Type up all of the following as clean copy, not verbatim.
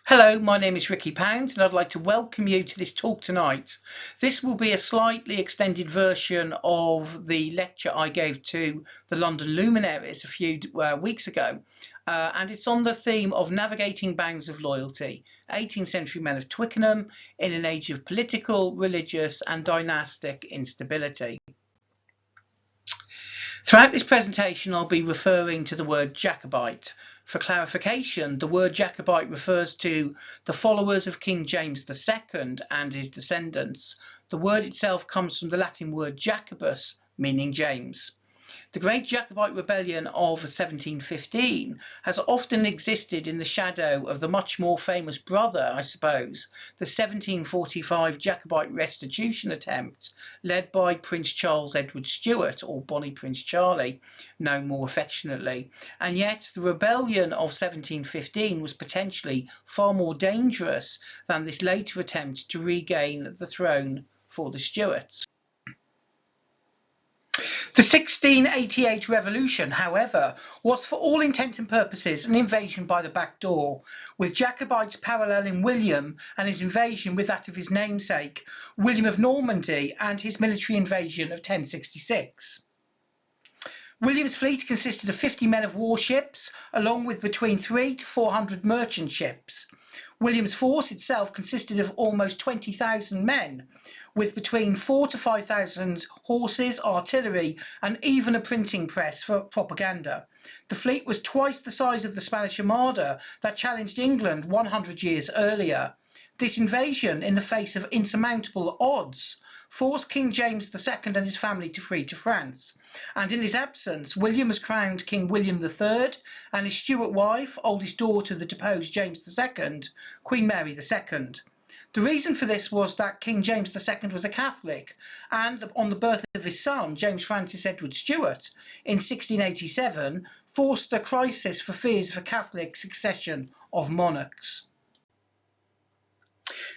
Hello, my name is Ricky Pounds and I'd like to welcome you to this talk tonight. This will be a slightly extended version of the lecture I gave to the London luminaries a few weeks ago, and it's on the theme of navigating bounds of loyalty, 18th century men of Twickenham in an age of political, religious and dynastic instability. Throughout this presentation, I'll be referring to the word Jacobite. For clarification, the word Jacobite refers to the followers of King James II and his descendants. The word itself comes from the Latin word Jacobus, meaning James. The Great Jacobite Rebellion of 1715 has often existed in the shadow of the much more famous brother, I suppose, the 1745 Jacobite Restitution attempt, led by Prince Charles Edward Stuart, or Bonnie Prince Charlie, known more affectionately. And yet the rebellion of 1715 was potentially far more dangerous than this later attempt to regain the throne for the Stuarts. The 1688 revolution, however, was for all intent and purposes an invasion by the back door, with Jacobites paralleling William and his invasion with that of his namesake, William of Normandy, and his military invasion of 1066. William's fleet consisted of 50 men of war ships, along with between 300 to 400 merchant ships. William's force itself consisted of almost 20,000 men, with between 4,000 to 5,000 horses, artillery, and even a printing press for propaganda. The fleet was twice the size of the Spanish Armada that challenged England 100 years earlier. This invasion, in the face of insurmountable odds, forced King James II and his family to flee to France, and in his absence William was crowned King William III, and his Stuart wife, oldest daughter of the deposed James II, Queen Mary II. The reason for this was that King James II was a Catholic, and on the birth of his son, James Francis Edward Stuart, in 1687, forced a crisis for fears of a Catholic succession of monarchs.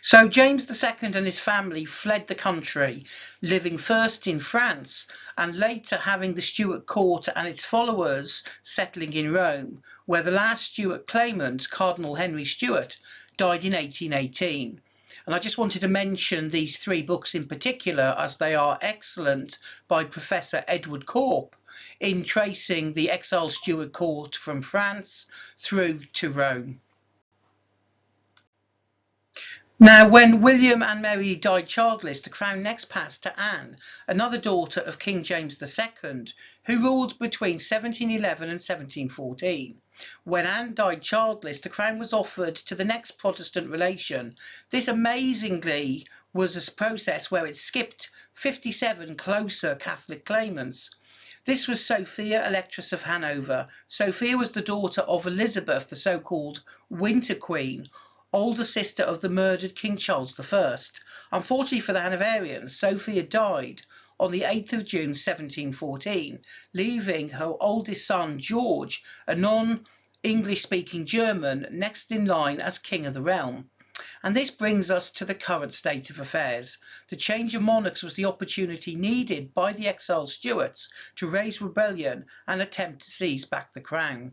So James II and his family fled the country, living first in France and later having the Stuart court and its followers settling in Rome, where the last Stuart claimant, Cardinal Henry Stuart, died in 1818. And I just wanted to mention these three books in particular, as they are excellent, by Professor Edward Corp, in tracing the exiled Stuart court from France through to Rome. Now, when William and Mary died childless, the crown next passed to Anne, another daughter of King James II, who ruled between 1711 and 1714. When Anne died childless, the crown was offered to the next Protestant relation. This amazingly was a process where it skipped 57 closer Catholic claimants. This was Sophia, Electress of Hanover. Sophia was the daughter of Elizabeth, the so-called Winter Queen, older sister of the murdered King Charles I. Unfortunately for the Hanoverians, Sophia died on the 8th of June 1714, leaving her oldest son George, a non-English speaking German, next in line as king of the realm. And this brings us to the current state of affairs. The change of monarchs was the opportunity needed by the exiled Stuarts to raise rebellion and attempt to seize back the crown.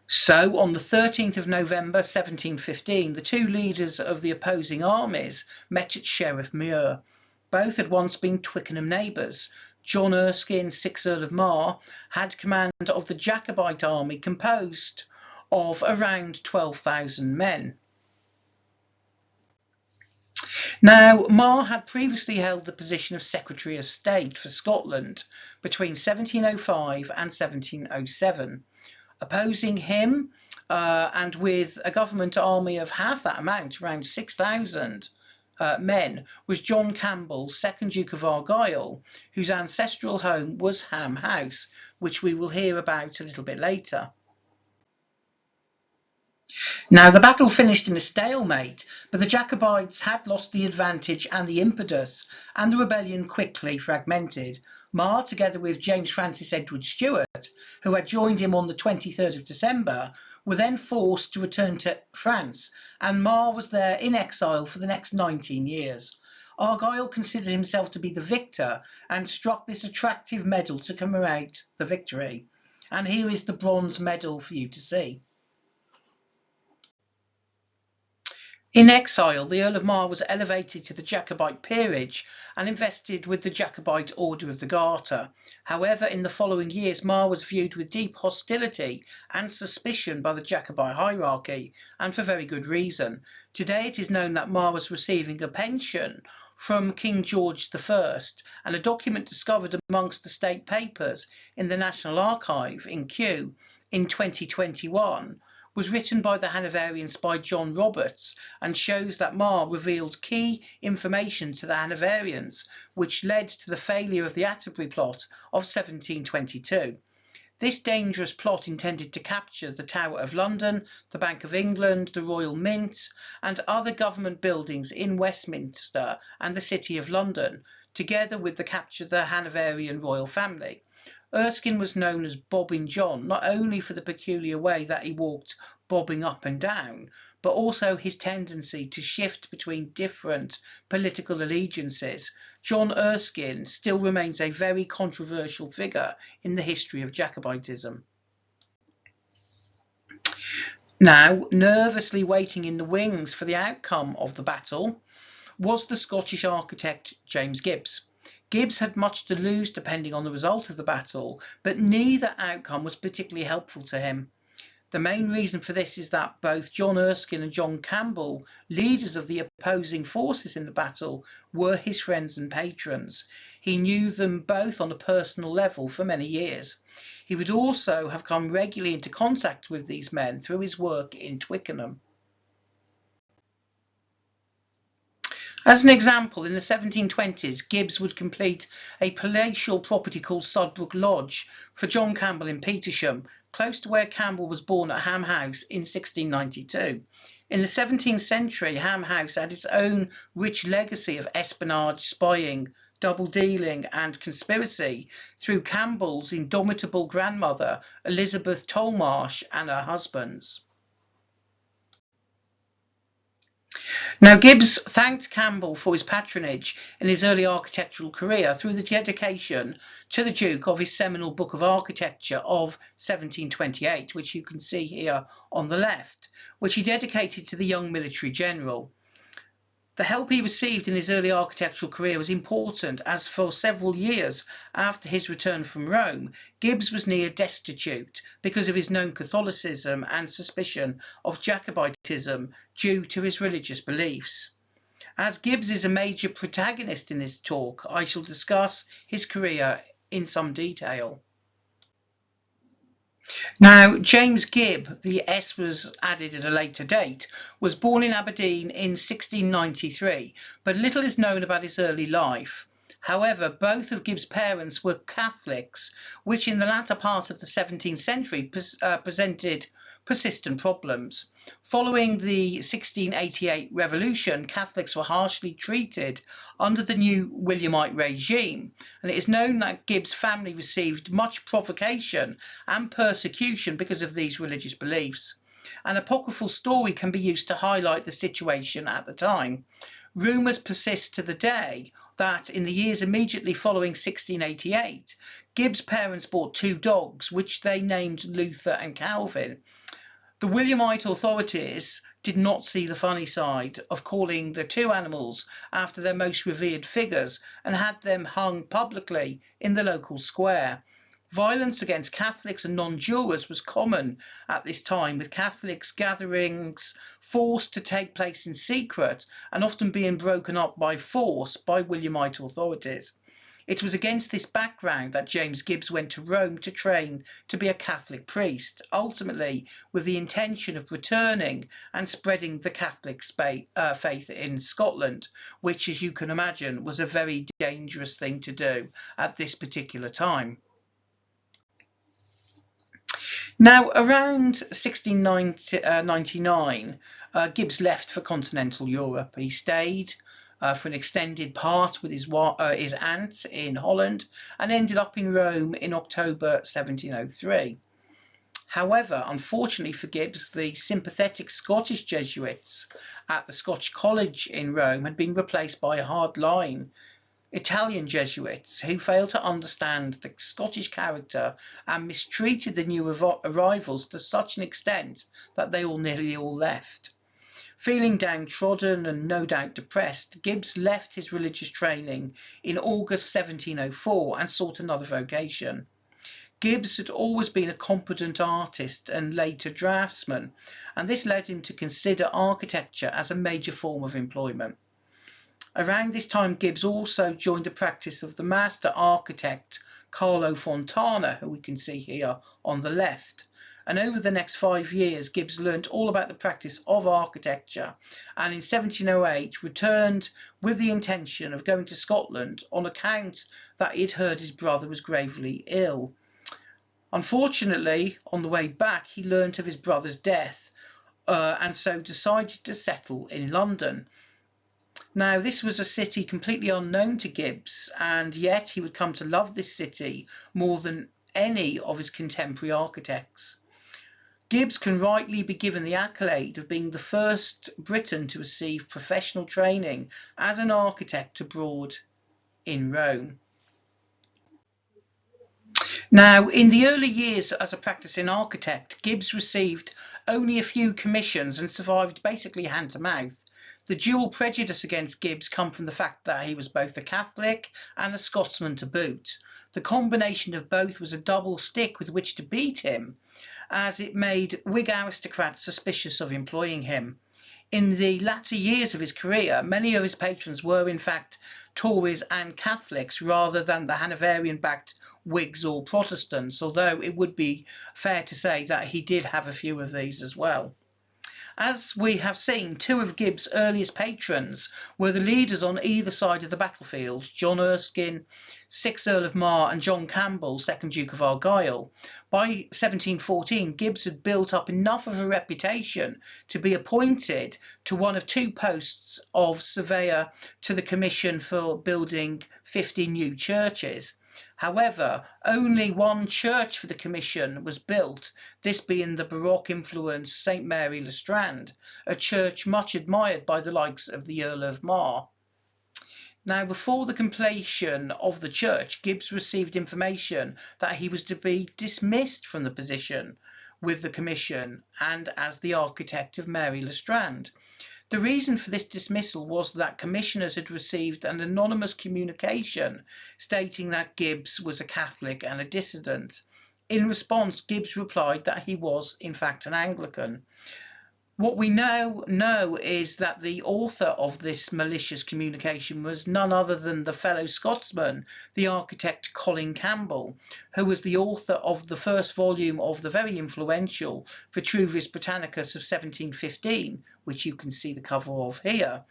So, on the 13th of November 1715, the two leaders of the opposing armies met at Sheriff Muir. Both had once been Twickenham neighbours. John Erskine, 6th Earl of Mar, had command of the Jacobite army composed of around 12,000 men. Now, Mar had previously held the position of Secretary of State for Scotland between 1705 and 1707. Opposing him, and with a government army of half that amount, around 6,000 men, was John Campbell, 2nd Duke of Argyll, whose ancestral home was Ham House, which we will hear about a little bit later. Now, the battle finished in a stalemate, but the Jacobites had lost the advantage and the impetus, and the rebellion quickly fragmented. Mar, together with James Francis Edward Stuart, who had joined him on the 23rd of December, were then forced to return to France, and Mar was there in exile for the next 19 years. Argyll considered himself to be the victor and struck this attractive medal to commemorate the victory. And here is the bronze medal for you to see. In exile, the Earl of Mar was elevated to the Jacobite peerage and invested with the Jacobite Order of the Garter. However, in the following years, Mar was viewed with deep hostility and suspicion by the Jacobite hierarchy, and for very good reason. Today it is known that Mar was receiving a pension from King George I, and a document discovered amongst the state papers in the National Archive in Kew in 2021 was written by the Hanoverian spy John Roberts, and shows that Mar revealed key information to the Hanoverians, which led to the failure of the Atterbury plot of 1722. This dangerous plot intended to capture the Tower of London, the Bank of England, the Royal Mint, and other government buildings in Westminster and the City of London, together with the capture of the Hanoverian royal family. Erskine was known as Bobbing John, not only for the peculiar way that he walked bobbing up and down, but also his tendency to shift between different political allegiances. John Erskine still remains a very controversial figure in the history of Jacobitism. Now, nervously waiting in the wings for the outcome of the battle was the Scottish architect James Gibbs. Gibbs had much to lose depending on the result of the battle, but neither outcome was particularly helpful to him. The main reason for this is that both John Erskine and John Campbell, leaders of the opposing forces in the battle, were his friends and patrons. He knew them both on a personal level for many years. He would also have come regularly into contact with these men through his work in Twickenham. As an example, in the 1720s, Gibbs would complete a palatial property called Sudbrook Lodge for John Campbell in Petersham, close to where Campbell was born at Ham House in 1692. In the 17th century, Ham House had its own rich legacy of espionage, spying, double-dealing and conspiracy through Campbell's indomitable grandmother, Elizabeth Tollmarsh, and her husbands. Now, Gibbs thanked Campbell for his patronage in his early architectural career through the dedication to the Duke of his seminal Book of Architecture of 1728, which you can see here on the left, which he dedicated to the young military general. The help he received in his early architectural career was important, as for several years after his return from Rome, Gibbs was near destitute because of his known Catholicism and suspicion of Jacobitism due to his religious beliefs. As Gibbs is a major protagonist in this talk, I shall discuss his career in some detail. Now, James Gibb, the S was added at a later date, was born in Aberdeen in 1693, but little is known about his early life. However, both of Gibbs' parents were Catholics, which in the latter part of the 17th century presented persistent problems. Following the 1688 revolution, Catholics were harshly treated under the new Williamite regime, and it is known that Gibbs' family received much provocation and persecution because of these religious beliefs. An apocryphal story can be used to highlight the situation at the time. Rumours persist to the day that in the years immediately following 1688, Gibbs' parents bought two dogs, which they named Luther and Calvin. The Williamite authorities did not see the funny side of calling the two animals after their most revered figures and had them hung publicly in the local square. Violence against Catholics and non-jurors was common at this time, with Catholics gatherings forced to take place in secret and often being broken up by force by Williamite authorities. It was against this background that James Gibbs went to Rome to train to be a Catholic priest, ultimately with the intention of returning and spreading the Catholic faith in Scotland, which, as you can imagine, was a very dangerous thing to do at this particular time. Now, around 1699, Gibbs left for continental Europe. He stayed for an extended part with his aunt in Holland and ended up in Rome in October 1703. However, unfortunately for Gibbs, the sympathetic Scottish Jesuits at the Scotch College in Rome had been replaced by hardline Italian Jesuits who failed to understand the Scottish character and mistreated the new arrivals to such an extent that they nearly all left. Feeling downtrodden and no doubt depressed, Gibbs left his religious training in August 1704 and sought another vocation. Gibbs had always been a competent artist and later draftsman, and this led him to consider architecture as a major form of employment. Around this time, Gibbs also joined the practice of the master architect Carlo Fontana, who we can see here on the left. And over the next 5 years, Gibbs learnt all about the practice of architecture, and in 1708 returned with the intention of going to Scotland on account that he'd heard his brother was gravely ill. Unfortunately, on the way back, he learnt of his brother's death, and so decided to settle in London. Now, this was a city completely unknown to Gibbs, and yet he would come to love this city more than any of his contemporary architects. Gibbs can rightly be given the accolade of being the first Briton to receive professional training as an architect abroad in Rome. Now, in the early years as a practicing architect, Gibbs received only a few commissions and survived basically hand to mouth. The dual prejudice against Gibbs come from the fact that he was both a Catholic and a Scotsman to boot. The combination of both was a double stick with which to beat him, as it made Whig aristocrats suspicious of employing him. In the latter years of his career, many of his patrons were in fact Tories and Catholics rather than the Hanoverian-backed Whigs or Protestants, although it would be fair to say that he did have a few of these as well. As we have seen, two of Gibbs' earliest patrons were the leaders on either side of the battlefield, John Erskine, 6th Earl of Mar, and John Campbell, 2nd Duke of Argyll. By 1714, Gibbs had built up enough of a reputation to be appointed to one of two posts of surveyor to the Commission for building 50 new churches. However, only one church for the commission was built, this being the Baroque-influenced St Mary le Strand, a church much admired by the likes of the Earl of Mar. Now, before the completion of the church, Gibbs received information that he was to be dismissed from the position with the commission and as the architect of Mary le Strand. The reason for this dismissal was that commissioners had received an anonymous communication stating that Gibbs was a Catholic and a dissident. In response, Gibbs replied that he was, in fact, an Anglican. What we now know is that the author of this malicious communication was none other than the fellow Scotsman, the architect Colin Campbell, who was the author of the first volume of the very influential Vitruvius Britannicus of 1715, which you can see the cover of here,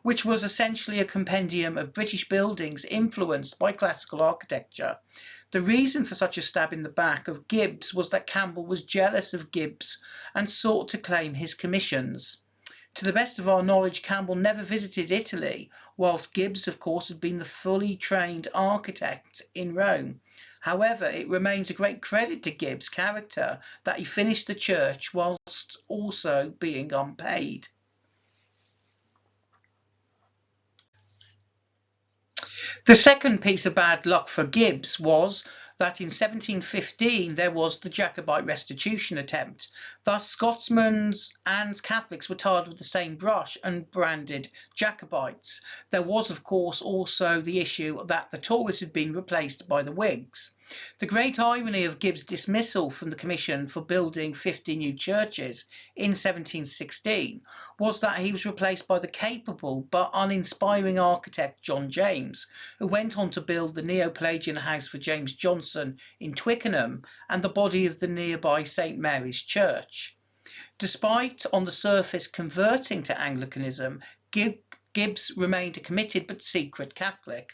which was essentially a compendium of British buildings influenced by classical architecture. The reason for such a stab in the back of Gibbs was that Campbell was jealous of Gibbs and sought to claim his commissions. To the best of our knowledge, Campbell never visited Italy, whilst Gibbs, of course, had been the fully trained architect in Rome. However, it remains a great credit to Gibbs' character that he finished the church whilst also being unpaid. The second piece of bad luck for Gibbs was that in 1715 there was the Jacobite restitution attempt. Thus, Scotsmen and Catholics were tarred with the same brush and branded Jacobites. There was, of course, also the issue that the Tories had been replaced by the Whigs. The great irony of Gibbs' dismissal from the Commission for building 50 new churches in 1716 was that he was replaced by the capable but uninspiring architect John James, who went on to build the Neo-Pelagian house for James Johnson in Twickenham and the body of the nearby St Mary's Church. Despite, on the surface, converting to Anglicanism, Gibbs remained a committed but secret Catholic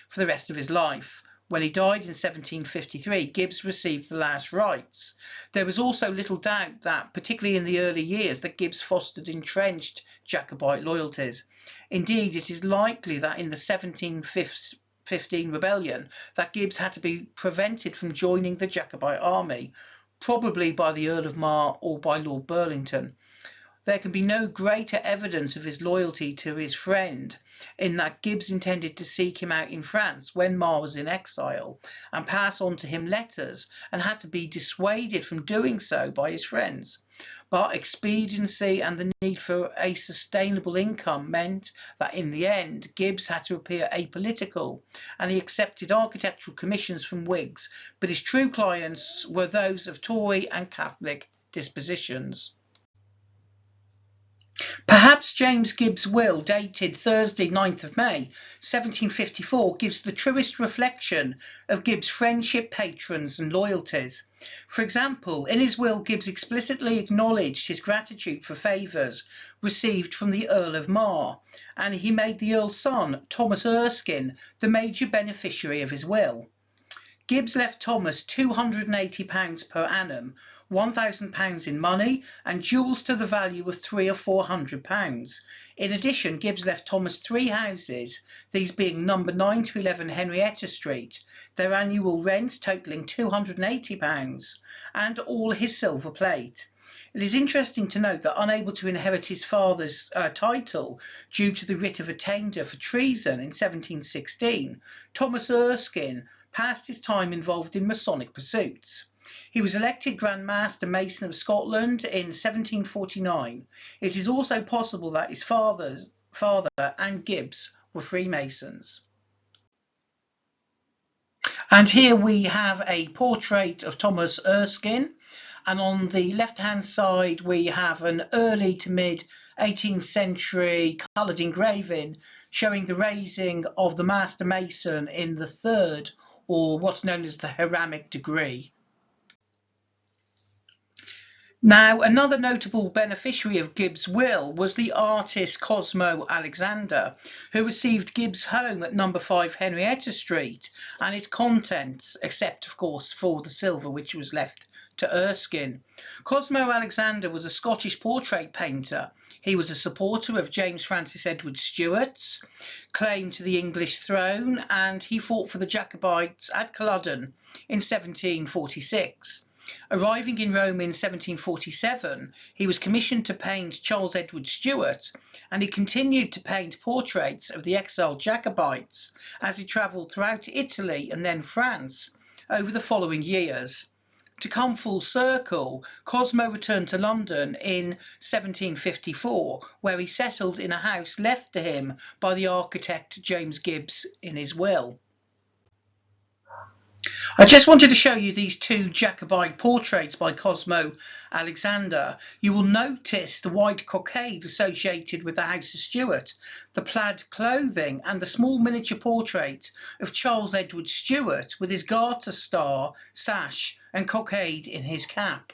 for the rest of his life. When he died in 1753, Gibbs received the last rites. There was also little doubt that, particularly in the early years, that Gibbs fostered entrenched Jacobite loyalties. Indeed, it is likely that in the 1715 rebellion that Gibbs had to be prevented from joining the Jacobite army, probably by the Earl of Mar or by Lord Burlington. There can be no greater evidence of his loyalty to his friend in that Gibbs intended to seek him out in France when Marr was in exile and pass on to him letters, and had to be dissuaded from doing so by his friends. But expediency and the need for a sustainable income meant that in the end Gibbs had to appear apolitical, and he accepted architectural commissions from Whigs, but his true clients were those of Tory and Catholic dispositions. Perhaps James Gibbs' will, dated Thursday 9th of May 1754, gives the truest reflection of Gibbs' friendship, patrons and loyalties. For example, in his will Gibbs explicitly acknowledged his gratitude for favours received from the Earl of Mar, and he made the Earl's son, Thomas Erskine, the major beneficiary of his will. Gibbs left Thomas £280 per annum, £1,000 in money, and jewels to the value of £300 or £400. In addition, Gibbs left Thomas 3 houses, these being number 9 to 11 Henrietta Street, their annual rent totalling £280, and all his silver plate. It is interesting to note that, unable to inherit his father's title due to the writ of attainder for treason in 1716, Thomas Erskine passed his time involved in Masonic pursuits. He was elected Grand Master Mason of Scotland in 1749. It is also possible that his father and Gibbs were Freemasons. And here we have a portrait of Thomas Erskine, and on the left-hand side we have an early to mid 18th century coloured engraving showing the raising of the Master Mason in the 3rd, or what's known as the Hiramic degree. Now, another notable beneficiary of Gibbs' will was the artist Cosmo Alexander, who received Gibbs' home at number 5 Henrietta Street and its contents, except of course for the silver which was left to Erskine. Cosmo Alexander was a Scottish portrait painter. He was a supporter of James Francis Edward Stuart's claim to the English throne, and he fought for the Jacobites at Culloden in 1746. Arriving in Rome in 1747, he was commissioned to paint Charles Edward Stuart, and he continued to paint portraits of the exiled Jacobites as he travelled throughout Italy and then France over the following years. To come full circle, Cosmo returned to London in 1754, where he settled in a house left to him by the architect James Gibbs in his will. I just wanted to show you these 2 Jacobite portraits by Cosmo Alexander. You will notice the white cockade associated with the House of Stuart, the plaid clothing, and the small miniature portrait of Charles Edward Stuart with his garter star, sash and cockade in his cap.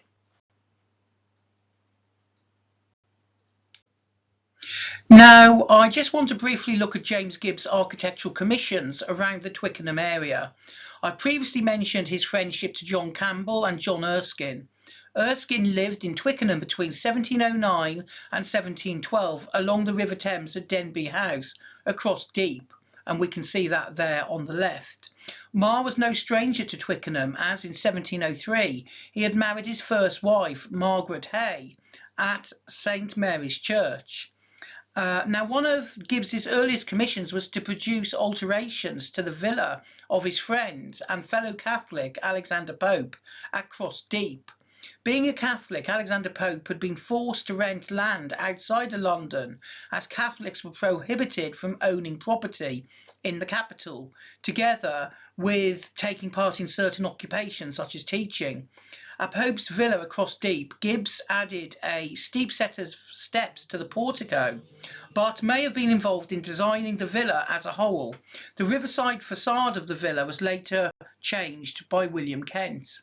Now, I just want to briefly look at James Gibbs' architectural commissions around the Twickenham area. I previously mentioned his friendship to John Campbell and John Erskine. Erskine lived in Twickenham between 1709 and 1712 along the River Thames at Denby House across Deep, and we can see that there on the left. Marr was no stranger to Twickenham, as in 1703 he had married his first wife, Margaret Hay, at St Mary's Church. Now, one of Gibbs's earliest commissions was to produce alterations to the villa of his friend and fellow Catholic Alexander Pope at Cross Deep. Being a Catholic, Alexander Pope had been forced to rent land outside of London, as Catholics were prohibited from owning property in the capital, together with taking part in certain occupations such as teaching. At Pope's villa across Deep, Gibbs added a steep set of steps to the portico, but may have been involved in designing the villa as a whole. The riverside facade of the villa was later changed by William Kent.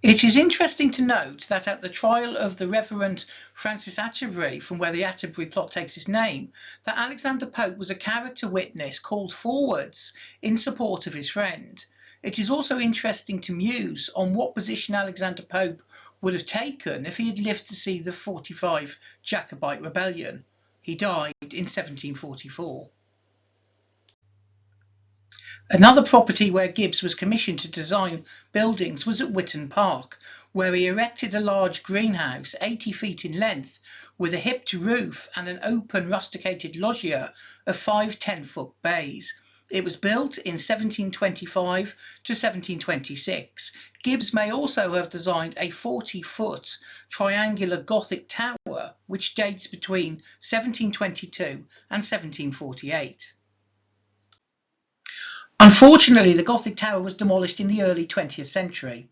It is interesting to note that at the trial of the Reverend Francis Atterbury, from where the Atterbury plot takes its name, that Alexander Pope was a character witness called forwards in support of his friend. It is also interesting to muse on what position Alexander Pope would have taken if he had lived to see the 45 Jacobite rebellion. He died in 1744. Another property where Gibbs was commissioned to design buildings was at Witton Park, where he erected a large greenhouse 80 feet in length with a hipped roof and an open rusticated loggia of 5 10-foot bays. It was built in 1725 to 1726. Gibbs may also have designed a 40-foot triangular Gothic tower which dates between 1722 and 1748. Unfortunately, the Gothic tower was demolished in the early 20th century.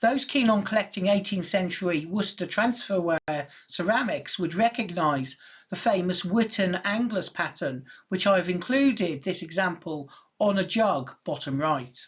Those keen on collecting 18th century Worcester transferware ceramics would recognise the famous Witton Anglers pattern, which I have included this example on a jug, bottom right.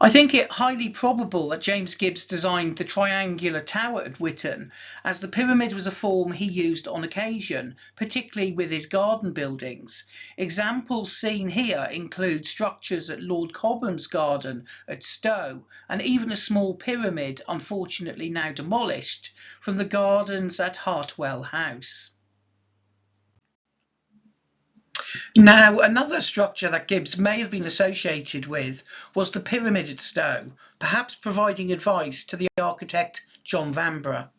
I think it highly probable that James Gibbs designed the triangular tower at Witton, as the pyramid was a form he used on occasion, particularly with his garden buildings. Examples seen here include structures at Lord Cobham's garden at Stowe, and even a small pyramid, unfortunately now demolished, from the gardens at Hartwell House. Now, another structure that Gibbs may have been associated with was the pyramid at Stowe, perhaps providing advice to the architect John Vanbrugh.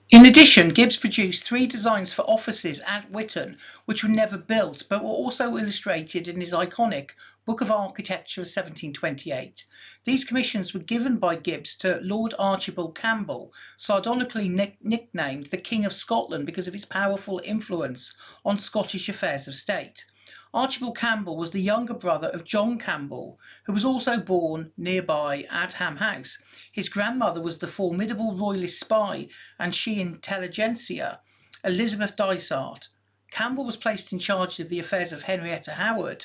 In addition, Gibbs produced 3 designs for offices at Witton, which were never built, but were also illustrated in his iconic Book of Architecture of 1728. These commissions were given by Gibbs to Lord Archibald Campbell, sardonically nicknamed the King of Scotland because of his powerful influence on Scottish affairs of state. Archibald Campbell was the younger brother of John Campbell, who was also born nearby at Ham House. His grandmother was the formidable royalist spy and she intelligentsia, Elizabeth Dysart. Campbell was placed in charge of the affairs of Henrietta Howard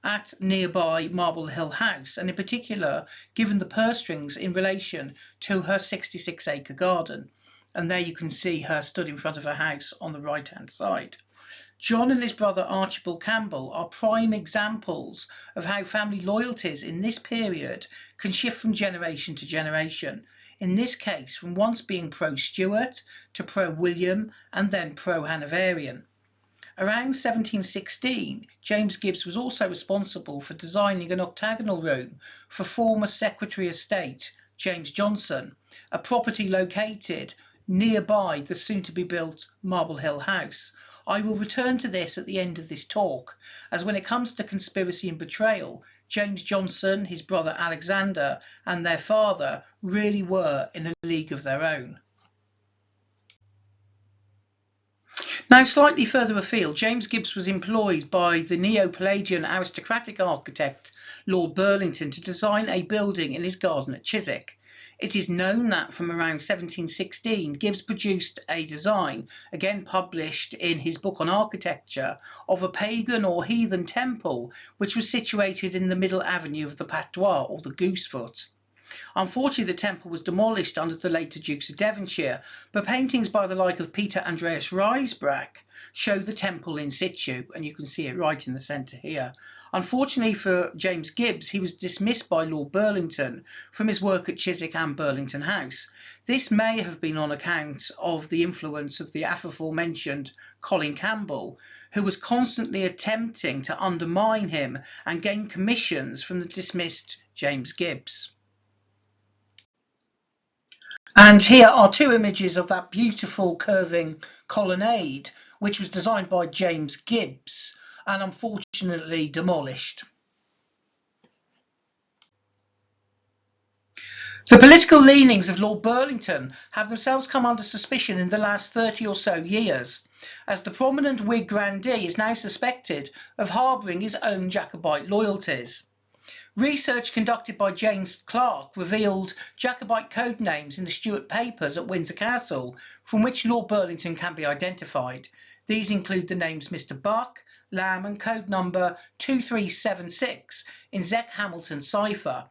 at nearby Marble Hill House, and in particular given the purse strings in relation to her 66-acre garden. And there you can see her stood in front of her house on the right-hand side. John and his brother Archibald Campbell are prime examples of how family loyalties in this period can shift from generation to generation. In this case, from once being pro-Stuart to pro-William and then pro-Hanoverian. Around 1716, James Gibbs was also responsible for designing an octagonal room for former Secretary of State James Johnson, a property located nearby the soon-to-be-built Marble Hill House. I will return to this at the end of this talk, as when it comes to conspiracy and betrayal, James Johnson, his brother Alexander, and their father really were in a league of their own. Now, slightly further afield, James Gibbs was employed by the Neo-Palladian aristocratic architect Lord Burlington to design a building in his garden at Chiswick. It is known that from around 1716, Gibbs produced a design, again published in his book on architecture, of a pagan or heathen temple which was situated in the middle avenue of the Patois, or the Goosefoot. Unfortunately, the temple was demolished under the later Dukes of Devonshire, but paintings by the like of Peter Andreas Rysbrack show the temple in situ, and you can see it right in the centre here. Unfortunately for James Gibbs, he was dismissed by Lord Burlington from his work at Chiswick and Burlington House. This may have been on account of the influence of the aforementioned Colin Campbell, who was constantly attempting to undermine him and gain commissions from the dismissed James Gibbs. And here are 2 images of that beautiful curving colonnade, which was designed by James Gibbs and unfortunately demolished. The political leanings of Lord Burlington have themselves come under suspicion in the last 30 or so years, as the prominent Whig grandee is now suspected of harbouring his own Jacobite loyalties. Research conducted by James Clark revealed Jacobite code names in the Stuart papers at Windsor Castle, from which Lord Burlington can be identified. These include the names Mr. Buck, Lamb and code number 2376 in Zech Hamilton's cipher.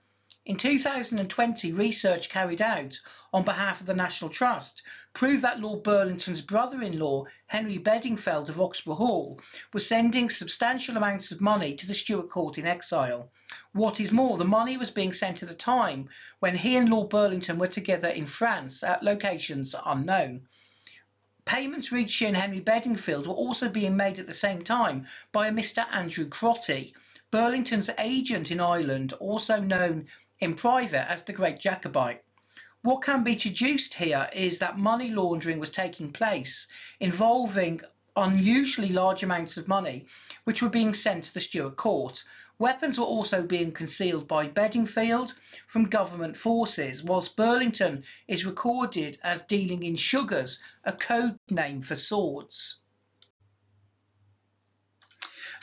In 2020, research carried out on behalf of the National Trust proved that Lord Burlington's brother-in-law, Henry Bedingfeld of Oxburgh Hall, was sending substantial amounts of money to the Stuart court in exile. What is more, the money was being sent at a time when he and Lord Burlington were together in France at locations unknown. Payments reaching Henry Bedingfeld were also being made at the same time by a Mr. Andrew Crotty. Burlington's agent in Ireland, also known in private as the Great Jacobite. What can be deduced here is that money laundering was taking place, involving unusually large amounts of money, which were being sent to the Stuart court. Weapons were also being concealed by Bedingfield from government forces, whilst Burlington is recorded as dealing in sugars, a code name for swords.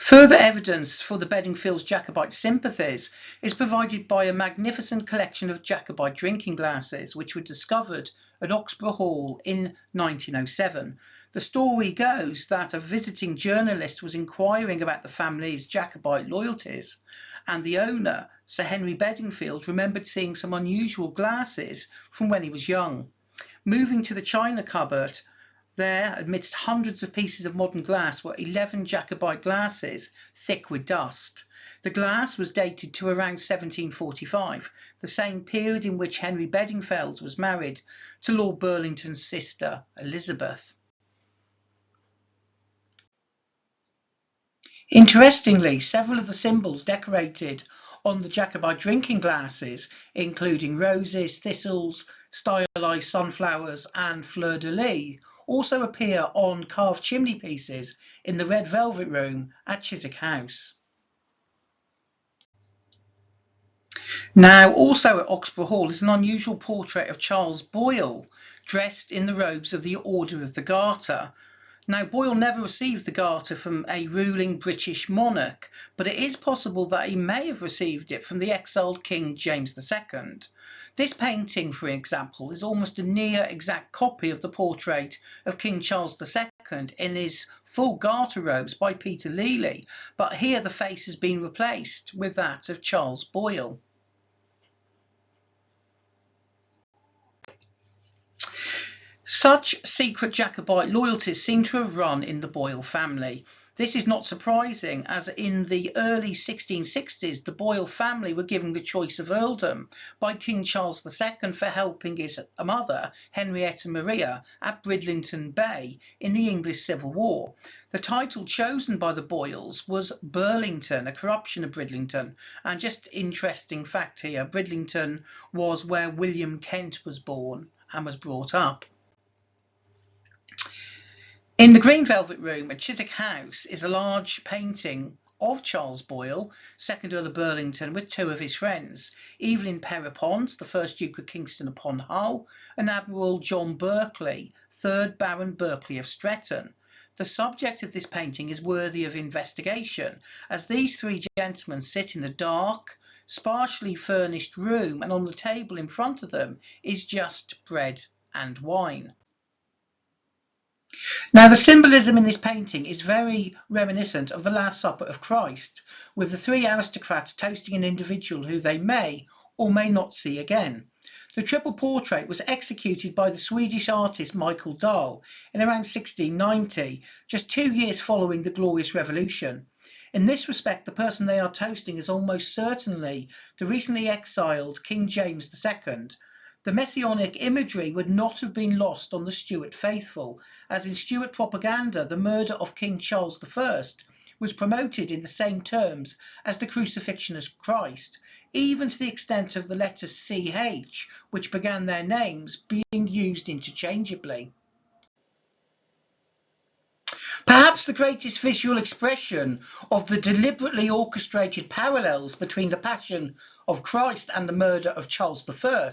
Further evidence for the Bedingfields' Jacobite sympathies is provided by a magnificent collection of Jacobite drinking glasses, which were discovered at Oxburgh Hall in 1907. The story goes that a visiting journalist was inquiring about the family's Jacobite loyalties, and the owner, Sir Henry Bedingfield, remembered seeing some unusual glasses from when he was young. Moving to the china cupboard, there, amidst hundreds of pieces of modern glass, were 11 Jacobite glasses, thick with dust. The glass was dated to around 1745, the same period in which Henry Bedingfield was married to Lord Burlington's sister, Elizabeth. Interestingly, several of the symbols decorated on the Jacobite drinking glasses, including roses, thistles, stylized sunflowers and fleur-de-lis, also appear on carved chimney pieces in the Red Velvet Room at Chiswick House. Now, also at Oxburgh Hall is an unusual portrait of Charles Boyle, dressed in the robes of the Order of the Garter. Now, Boyle never received the Garter from a ruling British monarch, but it is possible that he may have received it from the exiled King James II. This painting, for example, is almost a near exact copy of the portrait of King Charles II in his full Garter robes by Peter Lely, but here the face has been replaced with that of Charles Boyle. Such secret Jacobite loyalties seem to have run in the Boyle family. This is not surprising, as in the early 1660s the Boyle family were given the choice of earldom by King Charles II for helping his mother, Henrietta Maria, at Bridlington Bay in the English Civil War. The title chosen by the Boyles was Burlington, a corruption of Bridlington, and just interesting fact here, Bridlington was where William Kent was born and was brought up. In the Green Velvet Room at Chiswick House is a large painting of Charles Boyle, 2nd Earl of Burlington, with two of his friends, Evelyn Pierrepont, the 1st Duke of Kingston upon Hull, and Admiral John Berkeley, 3rd Baron Berkeley of Stretton. The subject of this painting is worthy of investigation, as these three gentlemen sit in a dark, sparsely furnished room, and on the table in front of them is just bread and wine. Now, the symbolism in this painting is very reminiscent of the Last Supper of Christ, with the three aristocrats toasting an individual who they may or may not see again. The triple portrait was executed by the Swedish artist Michael Dahl in around 1690, just 2 years following the Glorious Revolution. In this respect, the person they are toasting is almost certainly the recently exiled King James II. The messianic imagery would not have been lost on the Stuart faithful, as in Stuart propaganda the murder of King Charles I was promoted in the same terms as the crucifixion of Christ, even to the extent of the letters CH, which began their names, being used interchangeably. Perhaps the greatest visual expression of the deliberately orchestrated parallels between the Passion of Christ and the murder of Charles I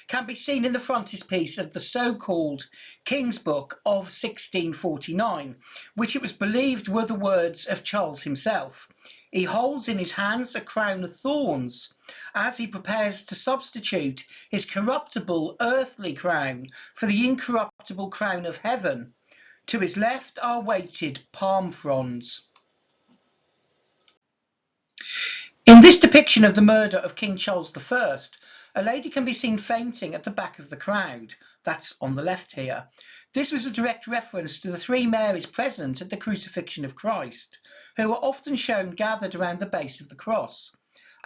can be seen in the frontispiece of the so-called King's Book of 1649, which it was believed were the words of Charles himself. He holds in his hands a crown of thorns as he prepares to substitute his corruptible earthly crown for the incorruptible crown of heaven. To his left are weighted palm fronds. In this depiction of the murder of King Charles I, a lady can be seen fainting at the back of the crowd. That's on the left here. This was a direct reference to the three Marys present at the crucifixion of Christ, who are often shown gathered around the base of the cross.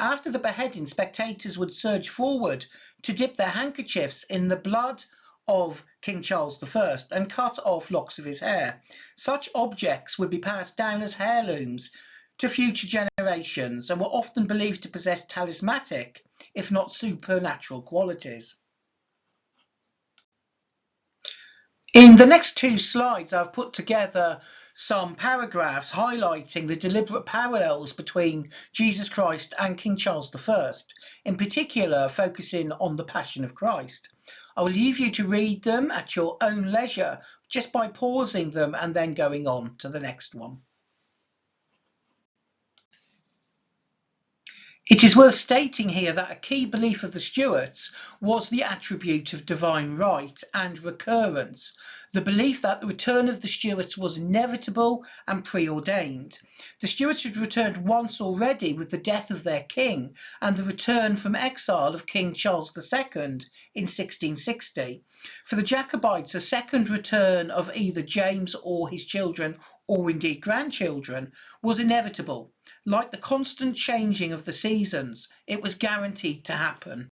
After the beheading, spectators would surge forward to dip their handkerchiefs in the blood of King Charles I and cut off locks of his hair. Such objects would be passed down as heirlooms to future generations and were often believed to possess talismanic, if not supernatural qualities. In the next two slides, I've put together some paragraphs highlighting the deliberate parallels between Jesus Christ and King Charles I, in particular focusing on the Passion of Christ. I will leave you to read them at your own leisure, just by pausing them and then going on to the next one. It is worth stating here that a key belief of the Stuarts was the attribute of divine right and recurrence, the belief that the return of the Stuarts was inevitable and preordained. The Stuarts had returned once already with the death of their king and the return from exile of King Charles II in 1660. For the Jacobites, a second return of either James or his children, or indeed grandchildren, was inevitable. Like the constant changing of the seasons, it was guaranteed to happen.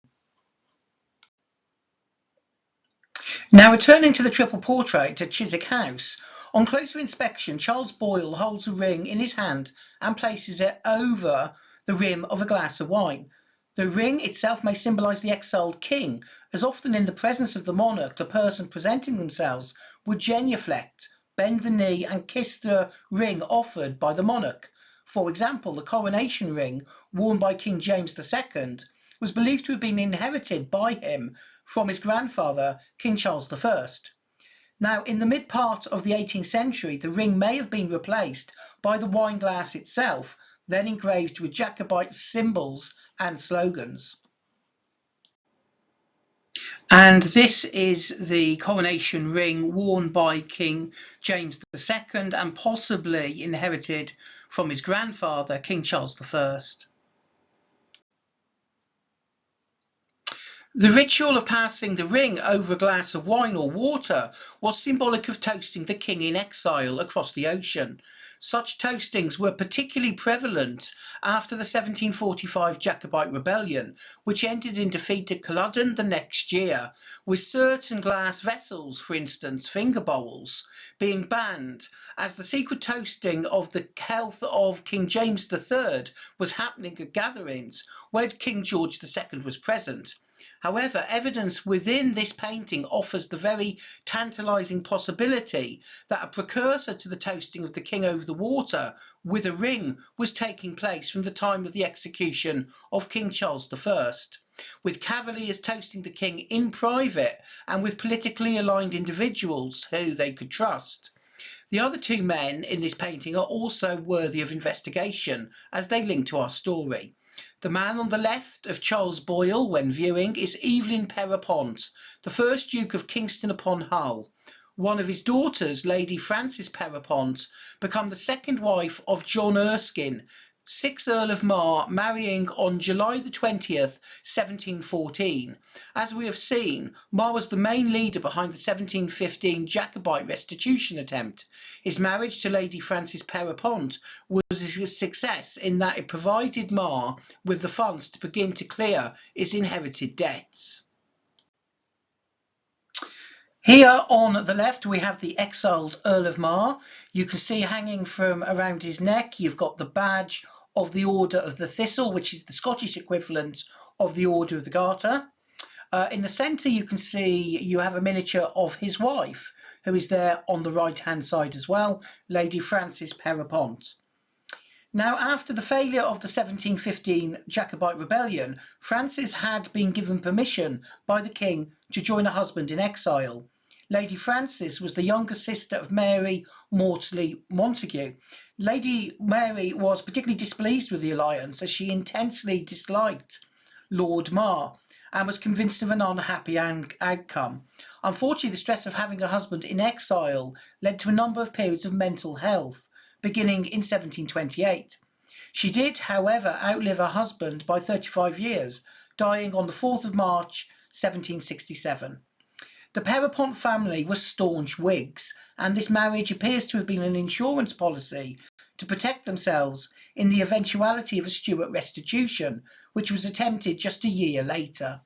Now, returning to the triple portrait at Chiswick House, on closer inspection, Charles Boyle holds a ring in his hand and places it over the rim of a glass of wine. The ring itself may symbolise the exiled king, as often in the presence of the monarch, the person presenting themselves would genuflect, bend the knee and kiss the ring offered by the monarch. For example, the coronation ring worn by King James II was believed to have been inherited by him from his grandfather, King Charles I. Now, in the mid-part of the 18th century, the ring may have been replaced by the wine glass itself, then engraved with Jacobite symbols and slogans. And this is the coronation ring worn by King James II and possibly inherited from his grandfather, King Charles I. The ritual of passing the ring over a glass of wine or water was symbolic of toasting the king in exile across the ocean. Such toastings were particularly prevalent after the 1745 Jacobite rebellion, which ended in defeat at Culloden the next year, with certain glass vessels, for instance finger bowls, being banned, as the secret toasting of the health of King James III was happening at gatherings where King George II was present. However, evidence within this painting offers the very tantalising possibility that a precursor to the toasting of the king over the water with a ring was taking place from the time of the execution of King Charles I, with cavaliers toasting the king in private and with politically aligned individuals who they could trust. The other two men in this painting are also worthy of investigation as they link to our story. The man on the left of Charles Boyle when viewing is Evelyn Pierrepont, the first Duke of Kingston upon Hull. One of his daughters, Lady Frances Pierrepont, became the second wife of John Erskine, 6th Earl of Mar, marrying on July the 20th, 1714. As we have seen, Mar was the main leader behind the 1715 Jacobite restitution attempt. His marriage to Lady Frances Pierrepont was a success in that it provided Mar with the funds to begin to clear his inherited debts. Here on the left we have the exiled Earl of Mar. You can see hanging from around his neck you've got the badge of the Order of the Thistle, which is the Scottish equivalent of the Order of the Garter. In the centre you can see you have a miniature of his wife, who is there on the right hand side as well, Lady Frances Pierrepont. Now, after the failure of the 1715 Jacobite rebellion, Frances had been given permission by the king to join her husband in exile. Lady Frances was the younger sister of Mary Maudsley Montagu. Lady Mary was particularly displeased with the alliance as she intensely disliked Lord Mar and was convinced of an unhappy outcome. Unfortunately, the stress of having a husband in exile led to a number of periods of mental health, beginning in 1728. She did, however, outlive her husband by 35 years, dying on the 4th of March 1767. The Pierrepont family were staunch Whigs, and this marriage appears to have been an insurance policy to protect themselves in the eventuality of a Stuart restitution, which was attempted just a year later.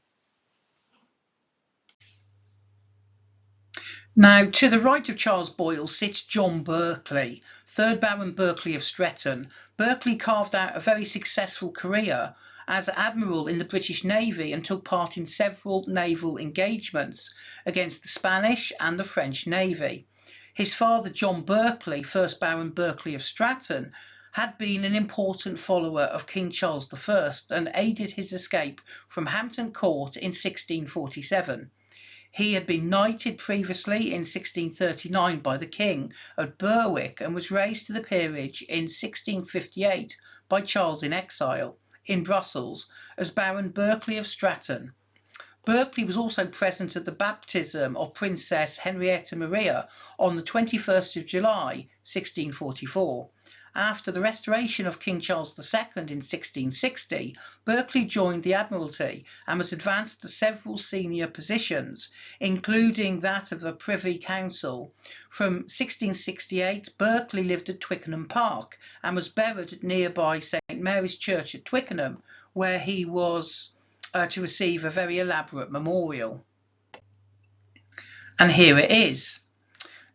Now, to the right of Charles Boyle sits John Berkeley, 3rd Baron Berkeley of Stretton. Berkeley carved out a very successful career as Admiral in the British Navy and took part in several naval engagements against the Spanish and the French Navy. His father, John Berkeley, 1st Baron Berkeley of Stratton, had been an important follower of King Charles I and aided his escape from Hampton Court in 1647. He had been knighted previously in 1639 by the King at Berwick and was raised to the peerage in 1658 by Charles in exile in Brussels as Baron Berkeley of Stratton. Berkeley was also present at the baptism of Princess Henrietta Maria on the 21st of July 1644. After the restoration of King Charles II in 1660, Berkeley joined the Admiralty and was advanced to several senior positions, including that of a Privy Council. From 1668, Berkeley lived at Twickenham Park and was buried at nearby St Mary's Church at Twickenham, where he was to receive a very elaborate memorial. And here it is.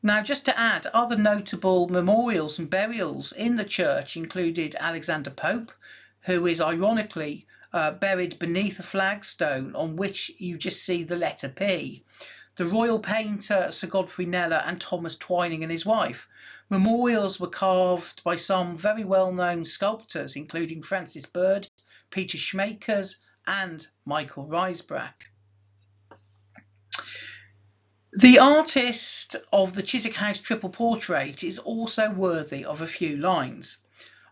Now, just to add, other notable memorials and burials in the church included Alexander Pope, who is ironically buried beneath a flagstone on which you just see the letter P. The royal painter Sir Godfrey Kneller and Thomas Twining and his wife. Memorials were carved by some very well-known sculptors, including Francis Bird, Peter Schmakers, and Michael Risebrough. The artist of the Chiswick House triple portrait is also worthy of a few lines.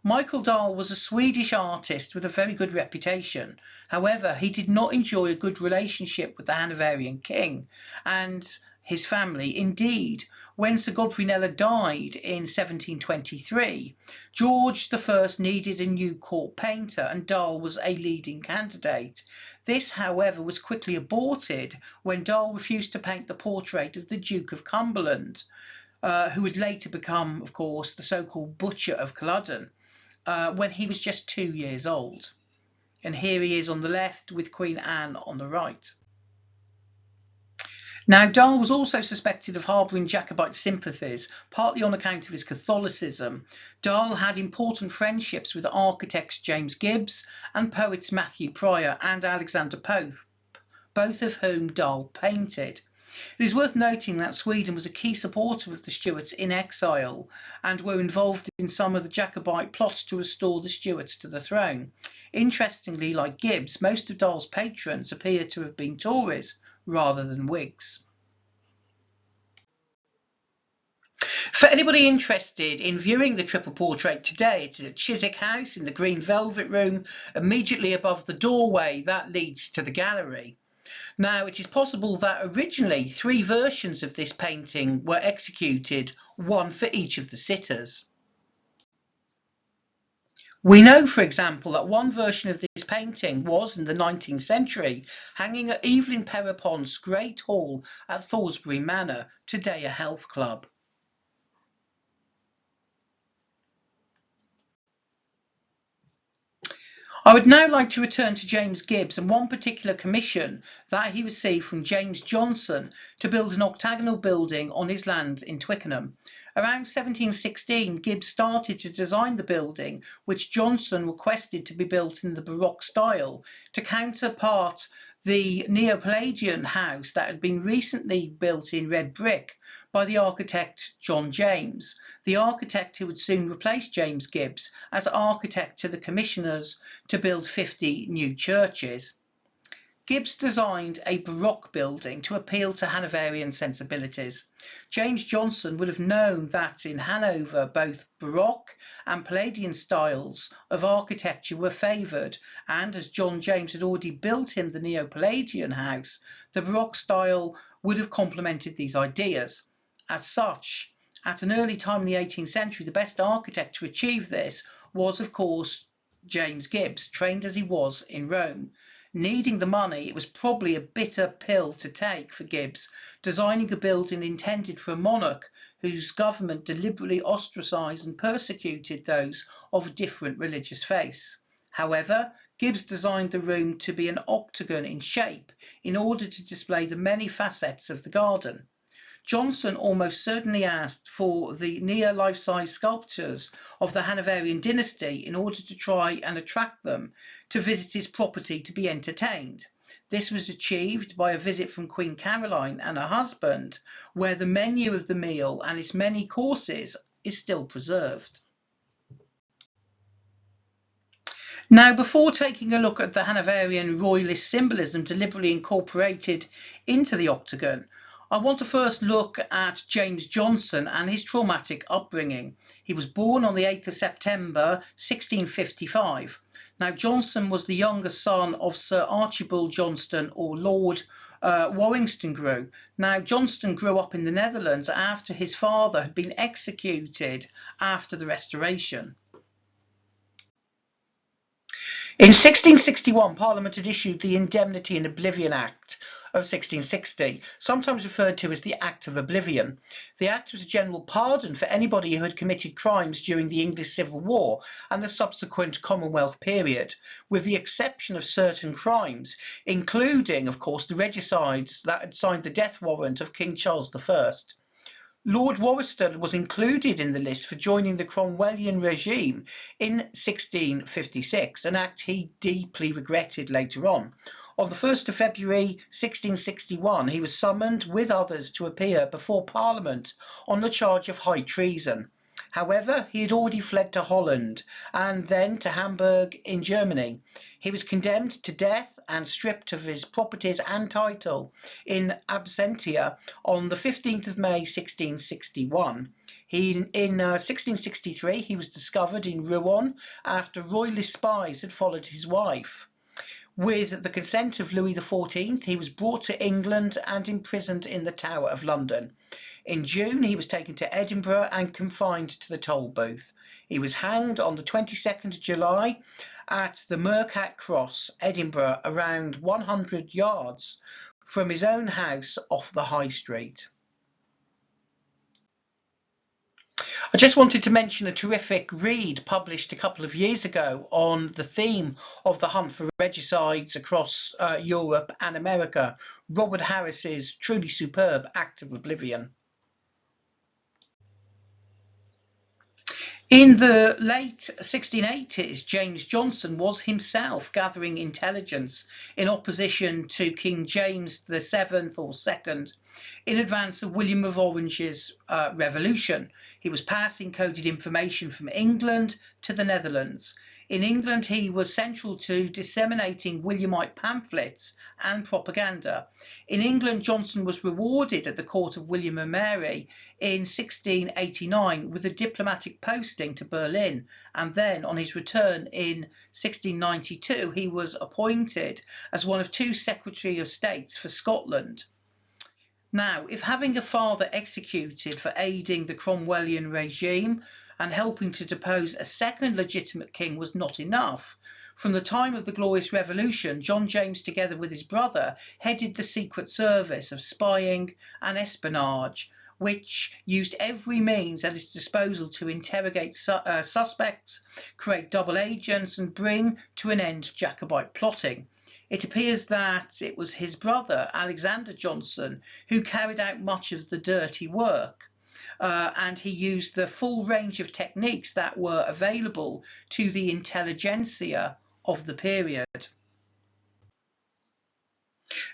Michael Dahl was a Swedish artist with a very good reputation. However, he did not enjoy a good relationship with the Hanoverian king and his family. Indeed, when Sir Godfrey Kneller died in 1723, George I needed a new court painter and Dahl was a leading candidate. This, however, was quickly aborted when Dahl refused to paint the portrait of the Duke of Cumberland, who would later become, of course, the so-called Butcher of Culloden, when he was just 2 years old. And here he is on the left with Queen Anne on the right. Now, Dahl was also suspected of harbouring Jacobite sympathies, partly on account of his Catholicism. Dahl had important friendships with architects James Gibbs and poets Matthew Prior and Alexander Pope, both of whom Dahl painted. It is worth noting that Sweden was a key supporter of the Stuarts in exile and were involved in some of the Jacobite plots to restore the Stuarts to the throne. Interestingly, like Gibbs, most of Dahl's patrons appear to have been Tories rather than Whigs. For anybody interested in viewing the triple portrait today, it's at Chiswick House in the Green Velvet Room, immediately above the doorway that leads to the gallery. Now, it is possible that originally 3 versions of this painting were executed, one for each of the sitters. We know, for example, that one version of this painting was, in the 19th century, hanging at Evelyn Pierrepont's Great Hall at Thoresby Manor, today a health club. I would now like to return to James Gibbs and one particular commission that he received from James Johnson to build an octagonal building on his land in Twickenham. Around 1716, Gibbs started to design the building, which Johnson requested to be built in the Baroque style, to counterpart the Neo-Palladian house that had been recently built in red brick by the architect John James, the architect who would soon replace James Gibbs as architect to the commissioners to build 50 new churches. Gibbs designed a Baroque building to appeal to Hanoverian sensibilities. James Johnson would have known that in Hanover both Baroque and Palladian styles of architecture were favoured, and as John James had already built him the Neo-Palladian house, the Baroque style would have complemented these ideas. As such, at an early time in the 18th century, the best architect to achieve this was, of course, James Gibbs, trained as he was in Rome. Needing the money, it was probably a bitter pill to take for Gibbs, designing a building intended for a monarch whose government deliberately ostracised and persecuted those of a different religious faith. However, Gibbs designed the room to be an octagon in shape in order to display the many facets of the garden. Johnson almost certainly asked for the near life-size sculptures of the Hanoverian dynasty in order to try and attract them to visit his property to be entertained. This was achieved by a visit from Queen Caroline and her husband, where the menu of the meal and its many courses is still preserved. Now, before taking a look at the Hanoverian royalist symbolism deliberately incorporated into the octagon, I want to first look at James Johnson and his traumatic upbringing. He was born on the 8th of September 1655. Now, Johnson was the younger son of Sir Archibald Johnston, or Lord Warrington. Now, Johnston grew up in the Netherlands after his father had been executed after the Restoration. In 1661, Parliament had issued the Indemnity and Oblivion Act of 1660, sometimes referred to as the Act of Oblivion. The Act was a general pardon for anybody who had committed crimes during the English Civil War and the subsequent Commonwealth period, with the exception of certain crimes, including, of course, the regicides that had signed the death warrant of King Charles I. Lord Warriston was included in the list for joining the Cromwellian regime in 1656, an act he deeply regretted later on. On the 1st of February 1661, he was summoned with others to appear before Parliament on the charge of high treason. However, he had already fled to Holland and then to Hamburg in Germany. He was condemned to death and stripped of his properties and title in absentia on the 15th of May 1661. In 1663, he was discovered in Rouen after royalist spies had followed his wife. With the consent of Louis XIV, he was brought to England and imprisoned in the Tower of London. In June, he was taken to Edinburgh and confined to the Tolbooth. He was hanged on the 22nd of July at the Mercat Cross, Edinburgh, around 100 yards from his own house off the High Street. I just wanted to mention a terrific read published a couple of years ago on the theme of the hunt for regicides across Europe and America, Robert Harris's truly superb Act of Oblivion. In the late 1680s, James Johnson was himself gathering intelligence in opposition to King James VII or II in advance of William of Orange's revolution. He was passing coded information from England to the Netherlands. In England, he was central to disseminating Williamite pamphlets and propaganda. In England, Johnson was rewarded at the court of William and Mary in 1689 with a diplomatic posting to Berlin, and then on his return in 1692 he was appointed as one of two Secretary of States for Scotland. Now, if having a father executed for aiding the Cromwellian regime and helping to depose a second legitimate king was not enough, from the time of the Glorious Revolution, John James, together with his brother, headed the Secret Service of spying and espionage, which used every means at its disposal to interrogate suspects, create double agents, and bring to an end Jacobite plotting. It appears that it was his brother, Alexander Johnson, who carried out much of the dirty work. And he used the full range of techniques that were available to the intelligentsia of the period.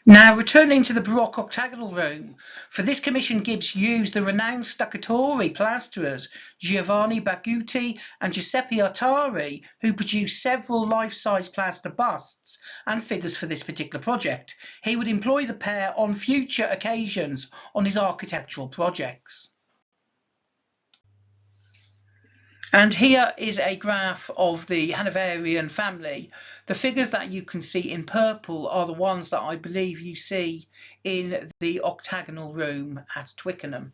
Now, returning to the Baroque octagonal room, for this commission Gibbs used the renowned stuccatori plasterers Giovanni Bagutti and Giuseppe Artari, who produced several life-size plaster busts and figures for this particular project. He would employ the pair on future occasions on his architectural projects. And here is a graph of the Hanoverian family. The figures that you can see in purple are the ones that I believe you see in the octagonal room at Twickenham.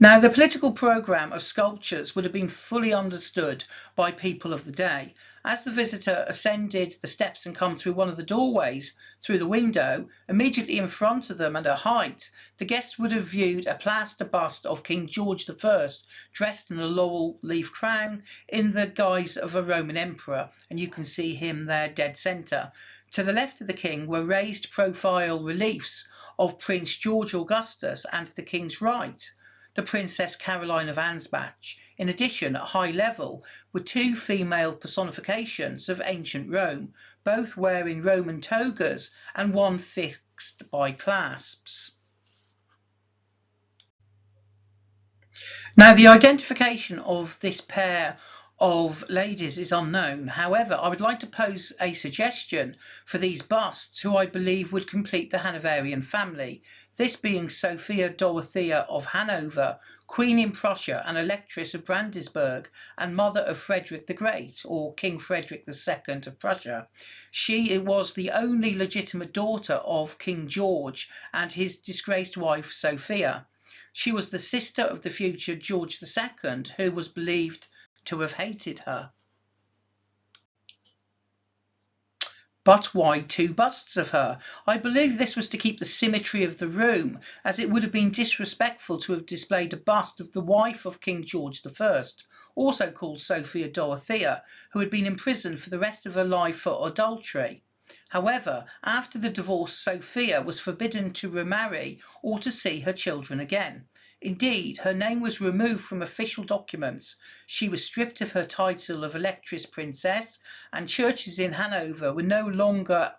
Now, the political programme of sculptures would have been fully understood by people of the day. As the visitor ascended the steps and come through one of the doorways through the window, immediately in front of them and at height, the guest would have viewed a plaster bust of King George I, dressed in a laurel leaf crown in the guise of a Roman emperor, and you can see him there dead centre. To the left of the king were raised profile reliefs of Prince George Augustus and the King's right, the Princess Caroline of Ansbach. In addition, at high level were two female personifications of ancient Rome, both wearing Roman togas and one fixed by clasps. Now, the identification of this pair of ladies is unknown. However, I would like to pose a suggestion for these busts who I believe would complete the Hanoverian family, this being Sophia Dorothea of Hanover, Queen in Prussia and Electress of Brandenburg, and mother of Frederick the Great, or King Frederick II of Prussia. She was the only legitimate daughter of King George and his disgraced wife Sophia. She was the sister of the future George II, who was believed to have hated her. But why two busts of her? I believe this was to keep the symmetry of the room, as it would have been disrespectful to have displayed a bust of the wife of King George I, also called Sophia Dorothea, who had been imprisoned for the rest of her life for adultery. However, after the divorce, Sophia was forbidden to remarry or to see her children again. Indeed, her name was removed from official documents. She was stripped of her title of Electress Princess, and churches in Hanover were no longer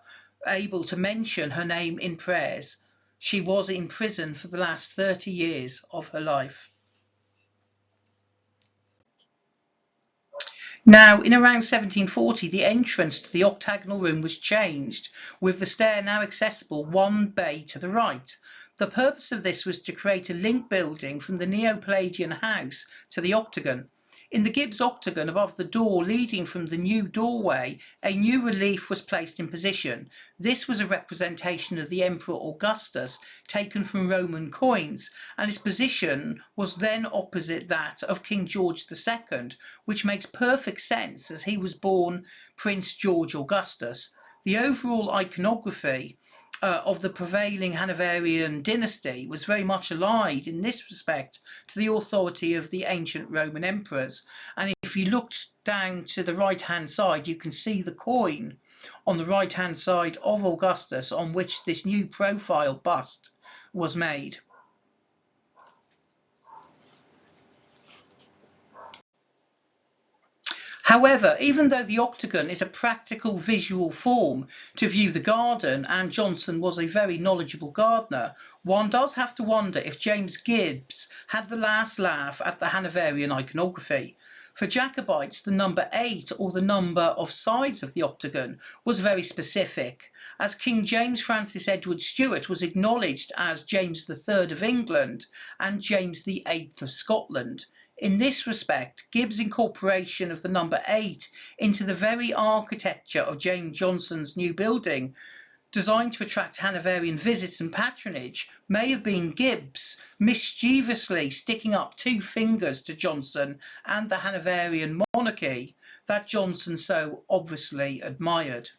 able to mention her name in prayers. She was in prison for the last 30 years of her life. Now, in around 1740, the entrance to the octagonal room was changed, with the stair now accessible one bay to the right. The purpose of this was to create a link building from the Neopalladian house to the octagon. In the Gibbs octagon, above the door leading from the new doorway, a new relief was placed in position. This was a representation of the Emperor Augustus, taken from Roman coins, and its position was then opposite that of King George II, which makes perfect sense as he was born Prince George Augustus. The overall iconography of the prevailing Hanoverian dynasty was very much allied in this respect to the authority of the ancient Roman emperors. And if you looked down to the right hand side, you can see the coin on the right hand side of Augustus on which this new profile bust was made. However, even though the octagon is a practical visual form to view the garden, and Johnson was a very knowledgeable gardener, one does have to wonder if James Gibbs had the last laugh at the Hanoverian iconography. For Jacobites, the number 8, or the number of sides of the octagon, was very specific, as King James Francis Edward Stuart was acknowledged as James III of England and James VIII of Scotland. In this respect, Gibbs' incorporation of the number 8 into the very architecture of James Johnson's new building, designed to attract Hanoverian visits and patronage, may have been Gibbs mischievously sticking up two fingers to Johnson and the Hanoverian monarchy that Johnson so obviously admired.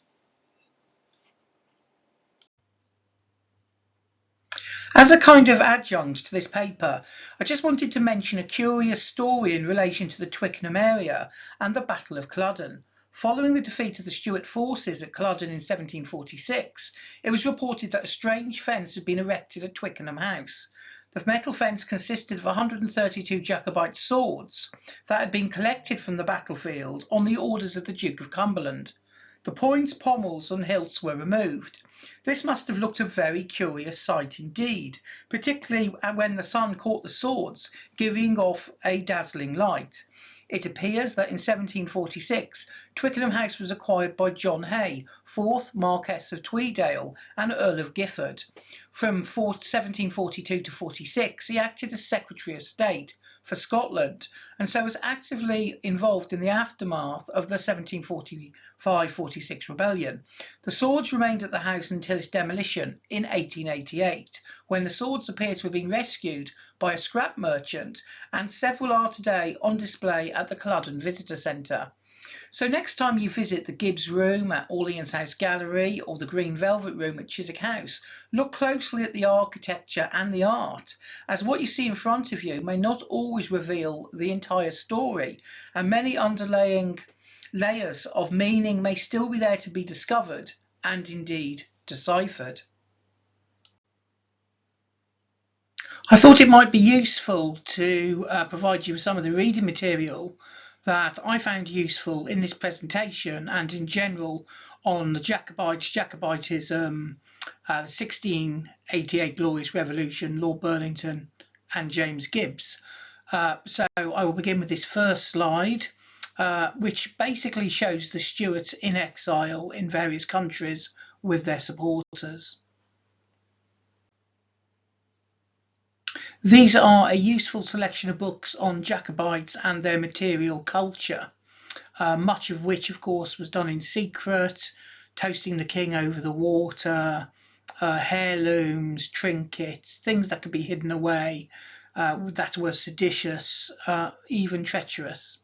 As a kind of adjunct to this paper, I just wanted to mention a curious story in relation to the Twickenham area and the Battle of Culloden. Following the defeat of the Stuart forces at Culloden in 1746, it was reported that a strange fence had been erected at Twickenham House. The metal fence consisted of 132 Jacobite swords that had been collected from the battlefield on the orders of the Duke of Cumberland. The points, pommels and hilts were removed. This must have looked a very curious sight indeed, particularly when the sun caught the swords, giving off a dazzling light. It appears that in 1746, Twickenham House was acquired by John Hay, 4th Marquess of Tweedale and Earl of Gifford. From 1742 to 46, he acted as Secretary of State for Scotland, and so was actively involved in the aftermath of the 1745-46 rebellion. The swords remained at the house until its demolition in 1888, when the swords appear to have been rescued by a scrap merchant, and several are today on display at the Culloden Visitor Centre. So next time you visit the Gibbs Room at Orleans House Gallery or the Green Velvet Room at Chiswick House, look closely at the architecture and the art, as what you see in front of you may not always reveal the entire story, and many underlying layers of meaning may still be there to be discovered and indeed deciphered. I thought it might be useful to provide you with some of the reading material that I found useful in this presentation and in general on the Jacobitism, 1688 Glorious Revolution, Lord Burlington and James Gibbs. So I will begin with this first slide, which basically shows the Stuarts in exile in various countries with their supporters. These are a useful selection of books on Jacobites and their material culture, much of which, of course, was done in secret, toasting the king over the water, heirlooms, trinkets, things that could be hidden away, that were seditious, even treacherous.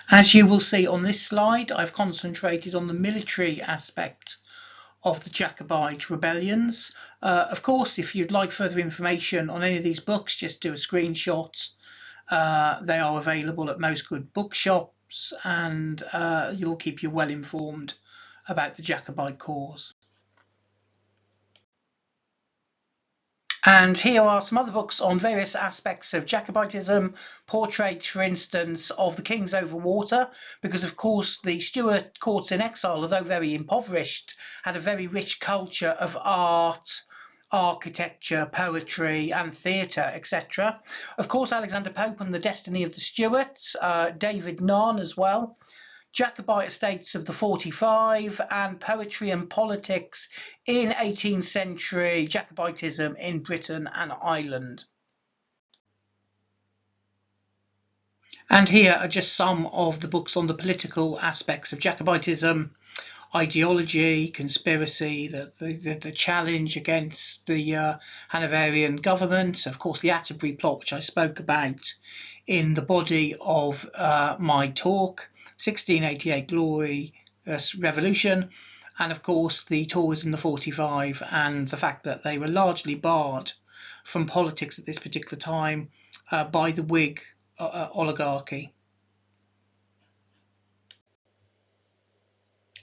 As you will see on this slide, I've concentrated on the military aspect of the Jacobite rebellions. Of course, if you'd like further information on any of these books, just do a screenshot. They are available at most good bookshops, and you'll keep you well informed about the Jacobite cause. And here are some other books on various aspects of Jacobitism, portraits, for instance, of the kings over water, because of course the Stuart courts in exile, although very impoverished, had a very rich culture of art, architecture, poetry and theatre, etc. Of course, Alexander Pope and the Destiny of the Stuarts, David Nairn as well, Jacobite estates of the 45, and poetry and politics in 18th century Jacobitism in Britain and Ireland. And here are just some of the books on the political aspects of Jacobitism: ideology, conspiracy, the challenge against the Hanoverian government, of course the Atterbury plot, which I spoke about in the body of my talk, 1688 Glorious Revolution, and of course the Tories in the 45 and the fact that they were largely barred from politics at this particular time by the Whig oligarchy.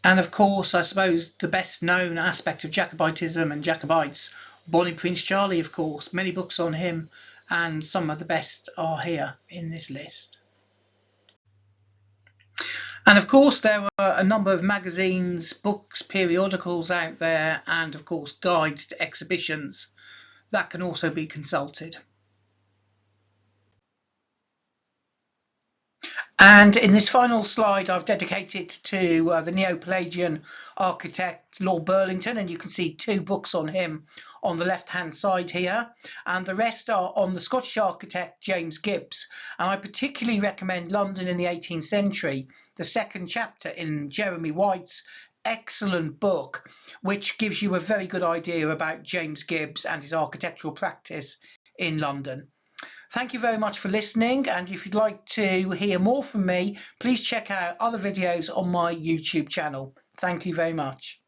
And of course, I suppose the best known aspect of Jacobitism and Jacobites, Bonnie Prince Charlie, of course, many books on him, and some of the best are here in this list. And of course, there are a number of magazines, books, periodicals out there, and of course, guides to exhibitions that can also be consulted. And in this final slide, I've dedicated to the Neo-Pelagian architect Lord Burlington, and you can see two books on him on the left-hand side here, and the rest are on the Scottish architect James Gibbs. And I particularly recommend London in the 18th Century, the second chapter in Jeremy White's excellent book, which gives you a very good idea about James Gibbs and his architectural practice in London. Thank you very much for listening, and if you'd like to hear more from me, please check out other videos on my YouTube channel. Thank you very much.